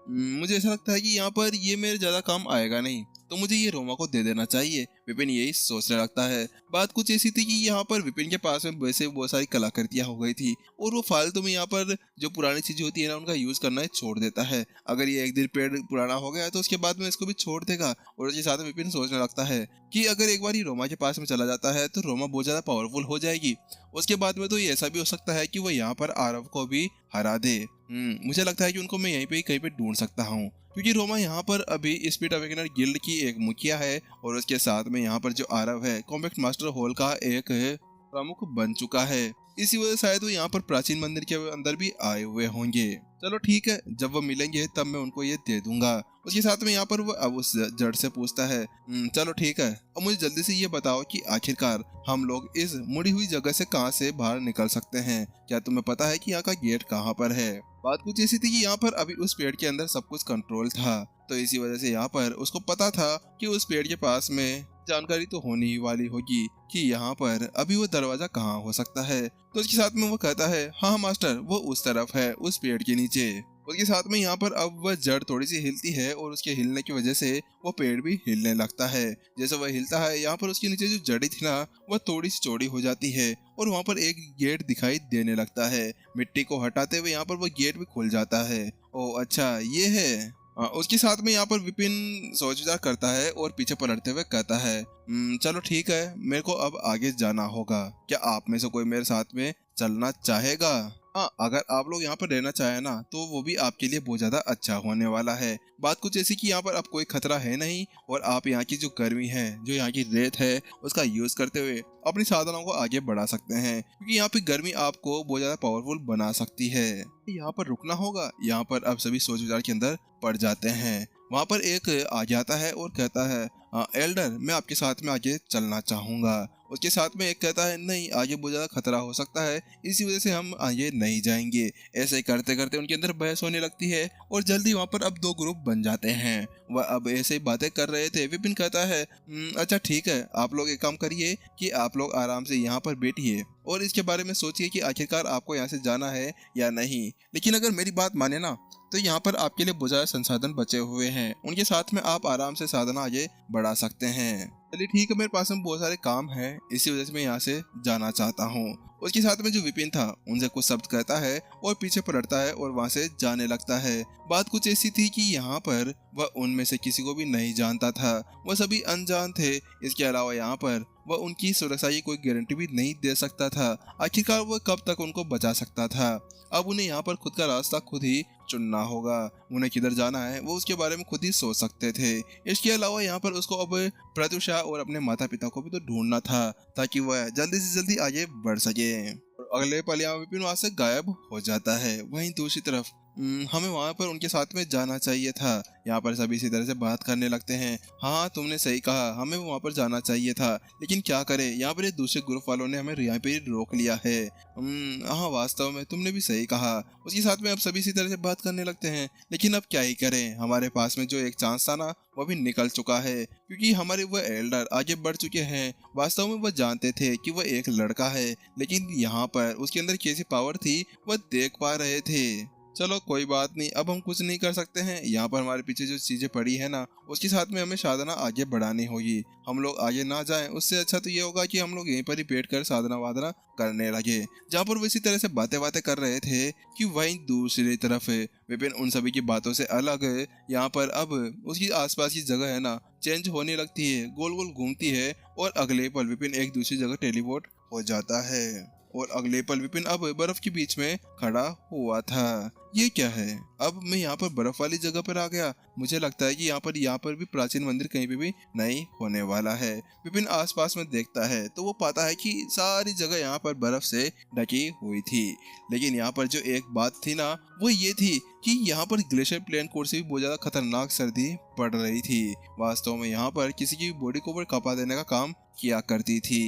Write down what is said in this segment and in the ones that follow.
मुझे ऐसा लगता है कि यहाँ पर ये मेरे ज्यादा काम आएगा नहीं, तो मुझे ये रोमा को दे देना चाहिए। विपिन यही सोचने लगता है। बात कुछ ऐसी थी कि यहाँ पर विपिन के पास में वैसे बहुत सारी कलाकृतियां हो गई थी और वो फालतू में यहाँ पर जो पुरानी चीजें होती है ना उनका यूज करना ही छोड़ देता है। अगर ये एक दिन पेड़ पुराना हो गया तो उसके बाद में इसको भी छोड़ देगा। और उसके साथ में विपिन सोचने लगता है कि अगर एक बार ये रोमा के पास में चला जाता है तो रोमा बहुत ज्यादा पावरफुल हो जाएगी। उसके बाद में तो ये ऐसा भी हो सकता है कि वो यहाँ पर आरव को भी हरा दे। मुझे लगता है कि उनको मैं यहीं पे ही कहीं पे ढूंढ सकता हूँ, क्योंकि रोमा यहाँ पर अभी स्पीड अवेकनर गिल्ड की एक मुखिया है और उसके साथ में यहाँ पर जो आरव है कॉम्बैट मास्टर हॉल का एक प्रमुख बन चुका है। इसी वजह से शायद वो यहाँ पर प्राचीन मंदिर के अंदर भी आए हुए होंगे। चलो ठीक है, जब वो मिलेंगे तब मैं उनको ये दे दूंगा। उसके साथ में यहाँ पर वो अब उस जड़ से पूछता है, चलो ठीक है, अब मुझे जल्दी से ये बताओ कि आखिरकार हम लोग इस मुड़ी हुई जगह से कहाँ से बाहर निकल सकते हैं? क्या तुम्हें पता है कि यहाँ का गेट कहाँ पर है? बात कुछ ऐसी थी कि यहाँ पर अभी उस पेड़ के अंदर सब कुछ कंट्रोल था, तो इसी वजह से यहाँ पर उसको पता था कि उस पेड़ के पास में जानकारी तो होने ही वाली होगी कि यहाँ पर अभी वो दरवाजा कहाँ हो सकता है। तो उसके साथ में वो कहता है, हाँ मास्टर, वो उस तरफ है, उस पेड़ के नीचे। उसके साथ में यहाँ पर अब वह जड़ थोड़ी सी हिलती है और उसके हिलने की वजह से वो पेड़ भी हिलने लगता है। जैसे वह हिलता है यहाँ पर उसके नीचे जो जड़ी थी ना वह थोड़ी सी चौड़ी हो जाती है और वहाँ पर एक गेट दिखाई देने लगता है। मिट्टी को हटाते हुए यहाँ पर वो गेट भी खुल जाता है। ओ अच्छा, ये है। उसके साथ में यहाँ पर विपिन सोच विचार करता है और पीछे पलटते हुए कहता है, चलो ठीक है, मेरे को अब आगे जाना होगा। क्या आप में से कोई मेरे साथ में चलना चाहेगा? हाँ, अगर आप लोग यहाँ पर रहना चाहे ना तो वो भी आपके लिए बहुत ज्यादा अच्छा होने वाला है। बात कुछ ऐसी कि यहाँ पर अब कोई खतरा है नहीं और आप यहाँ की जो गर्मी है, जो यहाँ की रेत है, उसका यूज करते हुए अपनी साधनाओं को आगे बढ़ा सकते हैं, क्योंकि यहाँ पे गर्मी आपको बहुत ज्यादा पावरफुल बना सकती है। यहाँ पर रुकना होगा। यहाँ पर अब सभी सोच विचार के अंदर पड़ जाते हैं। वहाँ पर एक आगे आता है और कहता है, एल्डर, मैं आपके साथ में आगे चलना चाहूंगा। उसके साथ में एक कहता है, नहीं, आगे बहुत ज्यादा खतरा हो सकता है, इसी वजह से हम आगे नहीं जाएंगे। ऐसे करते करते उनके अंदर बहस होने लगती है और जल्दी वहाँ पर अब दो ग्रुप बन जाते हैं। वह अब ऐसे ही बातें कर रहे थे। विपिन कहता है, अच्छा ठीक है, आप लोग एक काम करिए कि आप लोग आराम से यहाँ पर बैठिए और इसके बारे में सोचिए कि आखिरकार आपको यहाँ से जाना है या नहीं। लेकिन अगर मेरी बात माने ना तो यहाँ पर आपके लिए बहुत ज्यादा संसाधन बचे हुए हैं, उनके साथ में आप आराम से साधना आगे बढ़ा सकते हैं। चलिए ठीक है, मेरे पास में बहुत सारे काम हैं, इसी वजह से मैं यहाँ से जाना चाहता हूँ। उसके साथ में जो विपिन था उनसे कुछ शब्द कहता है और पीछे पलटता है और वहाँ से जाने लगता है। बात कुछ ऐसी थी कि यहाँ पर वह उनमें से किसी को भी नहीं जानता था, वह सभी अनजान थे। इसके अलावा यहाँ पर वह उनकी सुरक्षा की कोई गारंटी भी नहीं दे सकता था। आखिरकार वह कब तक उनको बचा सकता था? अब उन्हें यहाँ पर खुद का रास्ता खुद ही चुनना होगा। उन्हें किधर जाना है वो उसके बारे में खुद ही सोच सकते थे। इसके अलावा यहाँ पर उसको अब प्रत्युषा और अपने माता पिता को भी तो ढूंढना था ताकि वह जल्दी से जल्दी आगे बढ़ सके। और अगले पल यहाँ विपिन वहां से गायब हो जाता है। वहीं दूसरी तरफ हमें वहां पर उनके साथ में जाना चाहिए था। यहाँ पर सभी इसी तरह से बात करने लगते हैं। हाँ, तुमने सही कहा, हमें वहां पर जाना चाहिए था, लेकिन क्या करें, यहाँ पर दूसरे ग्रुप वालों ने हमें यहाँ पे रोक लिया है। हाँ, वास्तव में तुमने भी सही कहा। उसके साथ में अब सभी इसी तरह से बात करने लगते हैं, लेकिन अब क्या ही करें, हमारे पास में जो एक चांस था ना वो भी निकल चुका है, क्योंकि हमारे वह एल्डर आगे बढ़ चुके हैं। वास्तव में वह जानते थे कि वह एक लड़का है, लेकिन यहाँ पर उसके अंदर कैसी पावर थी वह देख पा रहे थे। चलो कोई बात नहीं, अब हम कुछ नहीं कर सकते हैं। यहाँ पर हमारे पीछे जो चीजें पड़ी है ना उसके साथ में हमें साधना आगे बढ़ानी होगी। हम लोग आगे ना जाएं उससे अच्छा तो ये होगा कि हम लोग यहीं पर ही बैठ कर साधना वादना करने लगे। जहाँ पर वो इसी तरह से बातें बातें कर रहे थे कि वहीं दूसरी तरफ विपिन उन सभी की बातों से अलग यहाँ पर अब उसकी आसपास की जगह है ना चेंज होने लगती है, गोल गोल घूमती है और अगले पल विपिन एक दूसरी जगह टेलीपोर्ट हो जाता है और अगले पल विपिन अब बर्फ के बीच में खड़ा हुआ था। ये क्या है? अब मैं यहाँ पर बर्फ वाली जगह पर आ गया। मुझे लगता है कि यहाँ पर भी प्राचीन मंदिर कहीं पे भी नहीं होने वाला है। विपिन आसपास में देखता है तो वो पाता है कि सारी जगह यहाँ पर बर्फ से ढकी हुई थी, लेकिन यहाँ पर जो एक बात थी ना वो ये थी कि यहाँ पर ग्लेशियर प्लेन कोर से भी बहुत ज्यादा खतरनाक सर्दी पड़ रही थी। वास्तव में यहाँ पर किसी की बॉडी को ऊपर कपा देने का काम किया करती थी।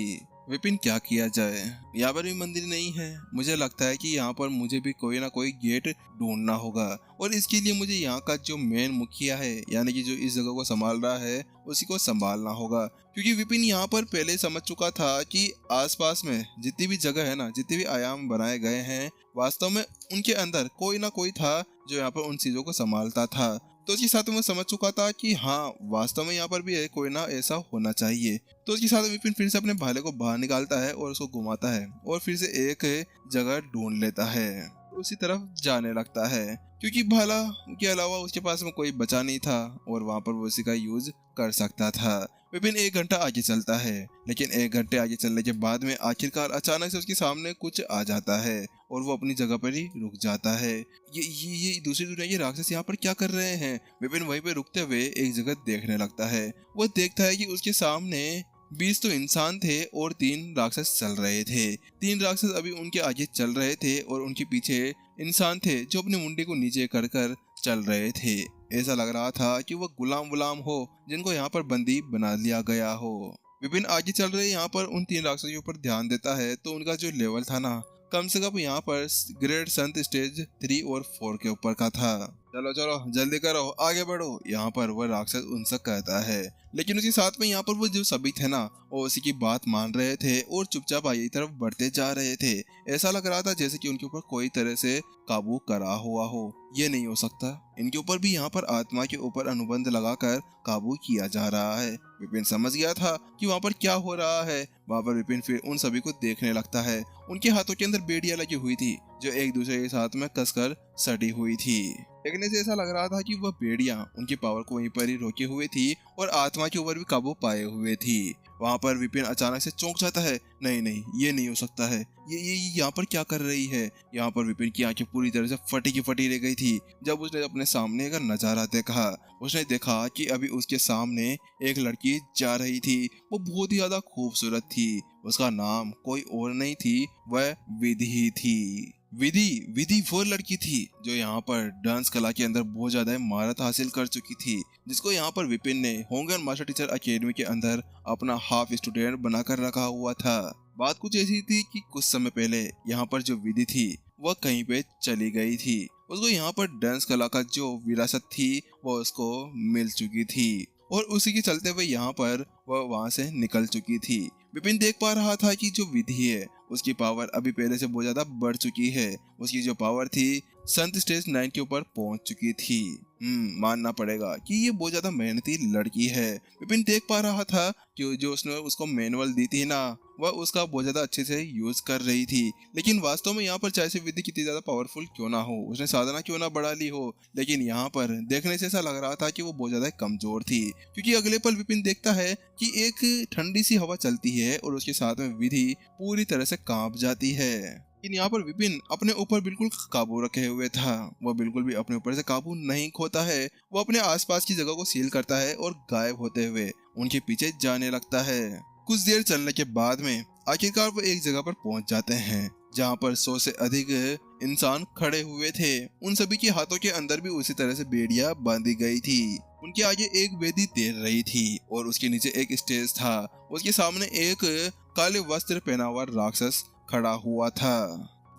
विपिन क्या किया जाए, यहाँ पर भी मंदिर नहीं है। मुझे लगता है कि यहाँ पर मुझे भी कोई ना कोई गेट ढूंढना होगा और इसके लिए मुझे यहाँ का जो मेन मुखिया है यानी कि जो इस जगह को संभाल रहा है उसी को संभालना होगा। क्योंकि विपिन यहाँ पर पहले समझ चुका था कि आसपास में जितनी भी जगह है ना, जितने भी आयाम बनाए गए हैं, वास्तव में उनके अंदर कोई ना कोई था जो यहाँ पर उन चीजों को संभालता था। तो उसके साथ में वो समझ चुका था कि हाँ, वास्तव में यहाँ पर भी है कोई ना ऐसा होना चाहिए। तो उसके साथ विपिन फिर से अपने भाले को बाहर निकालता है और उसको घुमाता है और फिर से एक जगह ढूंढ लेता है, उसी तरफ जाने लगता है। क्योंकि भाला के अलावा उसके पास में कोई बचा नहीं था और वहां पर वो उसी का यूज कर सकता था। विपिन 1 घंटा आगे चलता है, लेकिन 1 घंटे आगे चलने के बाद में आखिरकार अचानक से उसके सामने कुछ आ जाता है और वो अपनी जगह पर ही रुक जाता है। ये दूसरी दुनिया के राक्षस यहाँ पर क्या कर रहे हैं? विपिन वहीं पे रुकते हुए एक जगह देखने लगता है। वो देखता है कि उसके सामने 20 तो इंसान थे और 3 राक्षस चल रहे थे। 3 राक्षस अभी उनके आगे चल रहे थे और उनके पीछे इंसान थे जो अपनी मुंडी को नीचे कर कर चल रहे थे। ऐसा लग रहा था कि वो गुलाम हो जिनको यहाँ पर बंदी बना लिया गया हो। विपिन आगे चल रहे यहाँ पर उन 3 राक्षसों के ऊपर ध्यान देता है तो उनका जो लेवल था ना, कम से कम यहाँ पर ग्रेड संत स्टेज 3 और 4 के ऊपर का था। चलो चलो जल्दी करो, आगे बढ़ो, यहाँ पर वह राक्षस उनसे कहता है। लेकिन उसके साथ में यहाँ पर वो जो सभी थे ना, वो उसी की बात मान रहे थे और चुपचाप आगे की तरफ बढ़ते जा रहे थे। ऐसा लग रहा था जैसे कि उनके ऊपर कोई तरह से काबू करा हुआ हो। ये नहीं हो सकता, इनके ऊपर भी यहाँ पर आत्मा के ऊपर अनुबंध लगाकर काबू किया जा रहा है। विपिन समझ गया था कि वहाँ पर क्या हो रहा है। वहाँ पर विपिन फिर उन सभी को देखने लगता है। उनके हाथों के अंदर बेड़ियां लगी हुई थी जो एक दूसरे के साथ में कसकर सटी हुई थी। देखने से ऐसा लग रहा था कि वह बेड़ियां उनकी पावर को वहीं पर ही रोके हुए थी और आत्मा के ऊपर भी काबू पाए हुए थी। वहां पर विपिन अचानक से चौंक जाता है। नहीं नहीं, ये नहीं हो सकता है। ये यहाँ पर क्या कर रही है? यहाँ पर विपिन की आंखें पूरी तरह से फटी की फटी रह गई थी जब उसने अपने सामने का नजारा देखा। उसने देखा कि अभी उसके सामने एक लड़की जा रही थी। वो बहुत ही ज्यादा खूबसूरत थी। उसका नाम कोई और नहीं थी, वह विधि थी। विधि वो लड़की थी जो यहाँ पर डांस कला के अंदर बहुत ज्यादा महारत हासिल कर चुकी थी, जिसको यहाँ पर विपिन ने होंगन मास्टर टीचर अकेडमी के अंदर अपना हाफ स्टूडेंट बनाकर रखा हुआ था। बात कुछ ऐसी थी कि कुछ समय पहले यहाँ पर जो विधि थी वह कहीं पे चली गई थी। उसको यहाँ पर डांस कला का जो विरासत थी वो उसको मिल चुकी थी और उसी के चलते हुए यहाँ पर वह वहां से निकल चुकी थी। विपिन देख पा रहा था कि जो विधि है उसकी पावर अभी पहले से बहुत ज्यादा बढ़ चुकी है। उसकी जो पावर थी संत स्टेज 9 के ऊपर पहुंच चुकी थी। मानना पड़ेगा कि ये बहुत ज्यादा मेहनती लड़की है। विपिन देख पा रहा था कि जो उसने उसको मैनुअल दी थी ना, वह उसका बहुत ज्यादा अच्छे से यूज कर रही थी। लेकिन वास्तव में यहाँ पर चाहे से विधि कितनी ज्यादा पावरफुल क्यों ना हो, उसने साधना क्यों ना बढ़ा ली हो, लेकिन यहाँ पर देखने से ऐसा लग रहा था कि वो बहुत ज्यादा कमजोर थी। क्योंकि अगले पल विपिन देखता है कि एक ठंडी सी हवा चलती है और उसके साथ में विधि पूरी तरह से कांप जाती है। लेकिन यहाँ पर विपिन अपने ऊपर बिल्कुल काबू रखे हुए था। वह बिल्कुल भी अपने ऊपर से काबू नहीं खोता है। वो अपने आसपास की जगह को सील करता है और गायब होते हुए उनके पीछे जाने लगता है। कुछ देर चलने के बाद में आखिरकार वो एक जगह पर पहुंच जाते हैं जहाँ पर 100 से अधिक इंसान खड़े हुए थे। उन सभी के हाथों के अंदर भी उसी तरह से बेड़ियां बांधी गई थी। उनके आगे एक वेदी तैर रही थी और उसके नीचे एक स्टेज था। उसके सामने एक काले वस्त्र पहना हुआ राक्षस खड़ा हुआ था।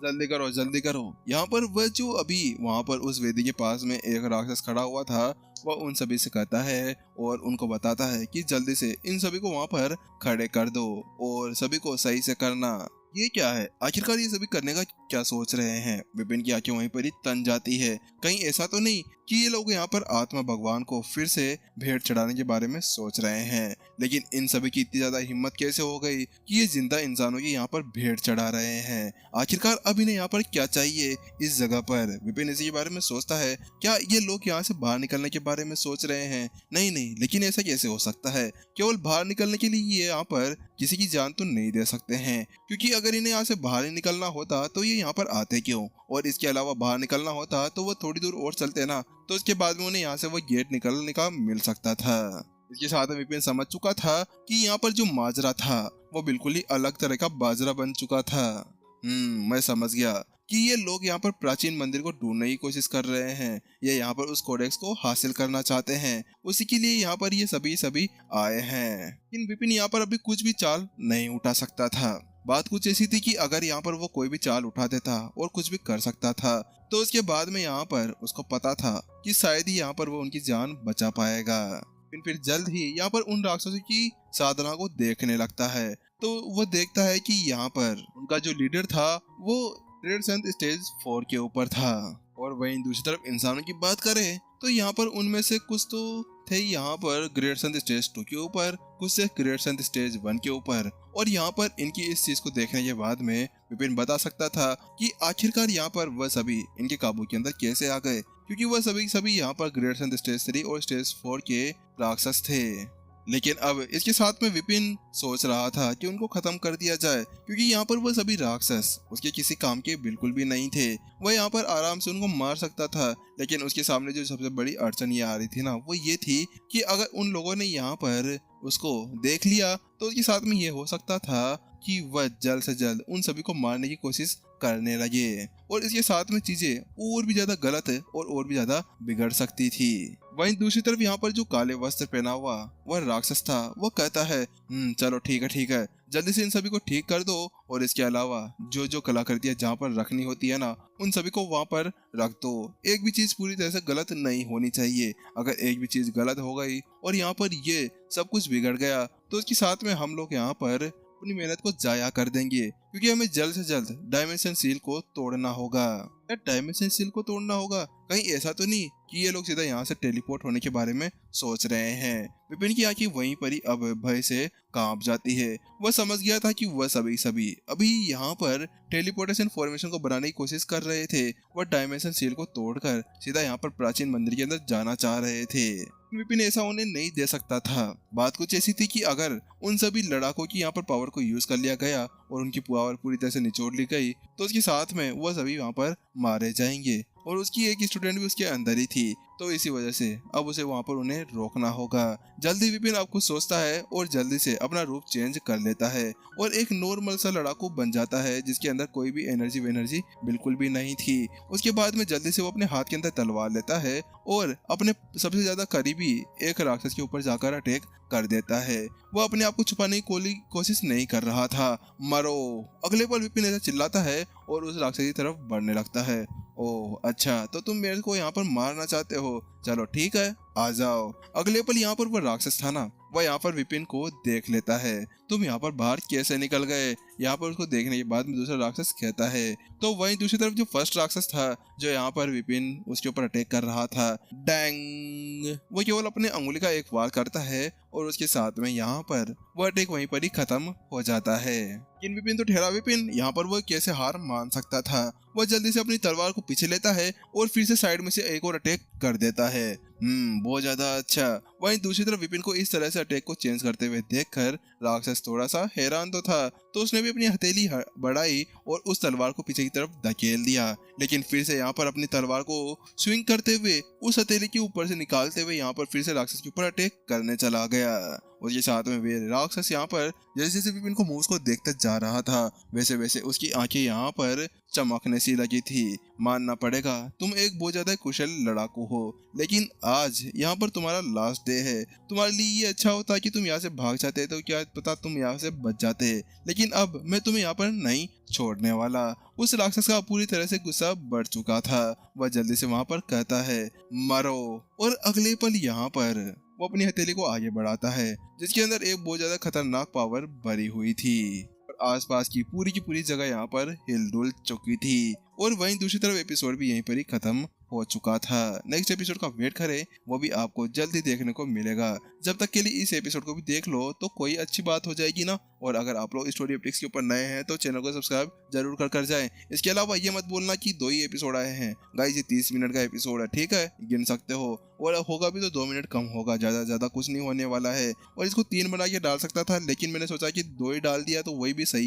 जल्दी करो जल्दी करो। यहाँ पर वह जो अभी वहाँ पर उस वेदी के पास में एक राक्षस खड़ा हुआ था, वह उन सभी से कहता है और उनको बताता है कि जल्दी से इन सभी को वहाँ पर खड़े कर दो और सभी को सही से करना। ये क्या है? आखिरकार ये सभी करने का क्या सोच रहे हैं? विपिन की आंखें वहीं पर ही तन जाती है। कहीं ऐसा तो नहीं कि ये लोग यहाँ पर आत्मा भगवान को फिर से भेंट चढ़ाने के बारे में सोच रहे हैं? लेकिन इन सभी की इतनी ज्यादा हिम्मत कैसे हो गई कि ये जिंदा इंसानों की यहाँ पर भेंट चढ़ा रहे हैं? आखिरकार अब इन्हें यहाँ पर क्या चाहिए इस जगह पर? विपिन इसी के बारे में सोचता है। क्या ये लोग यहाँ से बाहर निकलने के बारे में सोच रहे हैं? नहीं नहीं, लेकिन ऐसा कैसे हो सकता है? केवल बाहर निकलने के लिए ये यहाँ पर किसी की जान तो नहीं दे सकते हैं, क्योंकि अगर इन्हें यहाँ से बाहर ही निकलना होता तो ये यहाँ पर आते क्यों? और इसके अलावा बाहर निकलना होता तो वो थोड़ी दूर और चलते ना, तो उसके बाद में उन्हें यहाँ से वो गेट निकलने का मिल सकता था। इसके साथ में विपिन समझ चुका था कि यहाँ पर जो माजरा था वो बिल्कुल ही अलग तरह का बाजरा बन चुका था। मैं समझ गया। कि ये लोग यहाँ पर प्राचीन मंदिर को ढूंढने की कोशिश कर रहे हैं। ये यहाँ पर उस कोडेक्स को हासिल करना चाहते हैं, उसी के लिए यहाँ पर ये सभी सभी आए हैं। लेकिन विपिन यहाँ पर अभी कुछ भी चाल नहीं उठा सकता था। बात कुछ ऐसी थी कि अगर यहाँ पर वो कोई भी चाल उठा देता और कुछ भी कर सकता था, तो उसके बाद में यहाँ पर उसको पता था कि शायद ही यहाँ पर वो उनकी जान बचा पाएगा। लेकिन फिर जल्द ही यहाँ पर उन राक्षसों की साधना को देखने लगता है। तो वो देखता है कि यहाँ पर उनका जो लीडर था वो ग्रेड संत स्टेज 4 के ऊपर था। और वहीं दूसरी तरफ इंसानों की बात करें तो यहाँ पर उनमें से कुछ तो थे यहाँ पर ग्रेड संत स्टेज 2 के ऊपर, कुछ से ग्रेड संत स्टेज 1 के ऊपर। और यहाँ पर इनकी इस चीज को देखने के बाद में विपिन बता सकता था कि आखिरकार यहाँ पर वह सभी इनके काबू के अंदर कैसे आ गए, क्योंकि वह सभी यहाँ पर ग्रेड संत स्टेज 3 और स्टेज 4 के राक्षस थे। लेकिन अब इसके साथ में विपिन सोच रहा था कि उनको खत्म कर दिया जाए, क्योंकि यहाँ पर वह सभी राक्षस उसके किसी काम के बिल्कुल भी नहीं थे। वह यहाँ पर आराम से उनको मार सकता था, लेकिन उसके सामने जो सबसे बड़ी अड़चन ये आ रही थी ना, वो ये थी कि अगर उन लोगों ने यहाँ पर उसको देख लिया तो उसके साथ में ये हो सकता था कि वह जल्द से जल्द उन सभी को मारने की कोशिश करने लगे, और इसके साथ में चीजें और भी ज्यादा गलत और भी ज्यादा बिगड़ सकती थी। वहीं दूसरी तरफ यहाँ पर जो काले वस्त्र पहना हुआ वह राक्षस था, वो कहता है चलो ठीक है, जल्दी से इन सभी को ठीक कर दो, और इसके अलावा जो जो कलाकृतियां जहाँ पर रखनी होती है ना, उन सभी को वहाँ पर रख दो। एक भी चीज पूरी तरह से गलत नहीं होनी चाहिए। अगर एक भी चीज गलत हो गई और यहाँ पर ये सब कुछ बिगड़ गया तो उसके साथ में हम लोग यहाँ पर अपनी मेहनत को जाया कर देंगे, क्योंकि हमें जल्द से जल्द डायमेंशन सील को तोड़ना होगा। क्या डायमेंशन सील को तोड़ना होगा? कहीं ऐसा तो नहीं कि ये लोग सीधा यहाँ से टेलीपोर्ट होने के बारे में सोच रहे हैं? विपिन की आंखें वहीं पर ही अब भय से कांप जाती है। वह समझ गया था कि वह सभी अभी यहाँ पर टेलीपोर्टेशन फॉर्मेशन को बनाने की कोशिश कर रहे थे। वह डायमेंशन सील को तोड़कर सीधा यहाँ पर प्राचीन मंदिर के अंदर जाना चाह रहे थे। विपिन ऐसा होने नहीं दे सकता था। बात कुछ ऐसी थी कि अगर उन सभी लड़ाकों की यहाँ पर पावर को यूज कर लिया गया और उनकी पावर पूरी तरह से निचोड़ ली गई तो उसके साथ में वह सभी वहाँ पर मारे जाएंगे, और उसकी एक स्टूडेंट भी उसके अंदर ही थी। तो इसी वजह से अब उसे वहाँ पर उन्हें रोकना होगा। जल्दी विपिन अब कुछ सोचता है और जल्दी से अपना रूप चेंज कर लेता है और एक नॉर्मल सा लड़ाकू बन जाता है, जिसके अंदर कोई भी एनर्जी बिल्कुल भी नहीं थी। उसके बाद में जल्दी से वो अपने हाथ के अंदर तलवार लेता है और अपने सबसे ज्यादा करीबी एक राक्षस के ऊपर जाकर अटैक कर देता है। वो अपने आप को छुपाने की कोशिश नहीं कर रहा था। मरो! अगले पल विपिन ऐसा चिल्लाता है और उस राक्षस की तरफ बढ़ने लगता है। ओह अच्छा, तो तुम मेरे को यहाँ पर मारना चाहते हो? चलो ठीक है, आ जाओ। अगले पल यहाँ पर वो राक्षस था ना, वह यहाँ पर विपिन को देख लेता है। तुम यहाँ पर बाहर कैसे निकल गए? यहाँ पर उसको देखने के बाद में दूसरा राक्षस कहता है। तो वहीं दूसरी तरफ जो फर्स्ट राक्षस था जो यहाँ पर विपिन उसके ऊपर अटैक कर रहा था, डैंग, वो केवल अपने अंगुली का एक वार करता है और उसके साथ में यहाँ पर वह अटैक वहीं पर ही खत्म हो जाता है। लेकिन विपिन तो ठहरा। विपिन यहाँ पर वह कैसे हार मान सकता था? वह जल्दी से अपनी तलवार को पीछे लेता है और फिर से साइड में से एक और अटैक कर देता है। बहुत ज्यादा अच्छा। वहीं दूसरी तरफ विपिन को इस तरह से अटैक को चेंज करते हुए देखकर राक्षस थोड़ा सा हैरान तो था, तो उसने भी अपनी हथेली बढ़ाई और उस तलवार को पीछे की तरफ धकेल दिया। लेकिन फिर से यहाँ पर अपनी तलवार को स्विंग करते हुए उस हथेली के ऊपर से निकालते हुए यहाँ पर फिर से राक्षस के ऊपर अटैक करने चला गया। उसके साथ में वे राक्षस यहाँ पर जैसे जैसे विपिन को मूव्स को देखते जा रहा था वैसे वैसे उसकी आंखें यहाँ पर चमकने सी लगी थी। मानना पड़ेगा तुम एक बहुत ज्यादा कुशल लड़ाकू हो, लेकिन आज यहाँ पर तुम्हारा लास्ट डे है। तुम्हारे लिए ये अच्छा होता कि तुम यहाँ से भाग जाते तो क्या पता तुम यहाँ से बच जाते, लेकिन अब मैं तुम्हें यहाँ पर नहीं छोड़ने वाला। उस राक्षस का पूरी तरह से गुस्सा बढ़ चुका था। वह जल्दी से वहाँ पर कहता है मरो, और अगले पल यहाँ पर वो अपनी हथेली को आगे बढ़ाता है जिसके अंदर एक बहुत ज्यादा खतरनाक पावर भरी हुई थी और आसपास की पूरी जगह यहाँ पर हिलडुल चुकी थी। और वहीं दूसरी तरफ एपिसोड भी यहीं पर ही खत्म हो चुका था। नेक्स्ट एपिसोड का वेट करें, वो भी आपको जल्दी देखने को मिलेगा। जब तक के लिए इस एपिसोड को भी देख लो तो कोई अच्छी बात हो जाएगी ना। और अगर आप लोग स्टोरी अपडेट्स के ऊपर नए हैं तो चैनल को सब्सक्राइब जरूर कर जाएं। इसके अलावा ये मत बोलना कि 2 ही एपिसोड आए हैं। गाइस ये 30 मिनट का एपिसोड है, ठीक है, गिन सकते हो, और होगा भी तो 2 मिनट कम होगा, ज्यादा कुछ नहीं होने वाला है। और इसको 3 बना के डाल सकता था, लेकिन मैंने सोचा कि 2 ही डाल दिया तो वही भी सही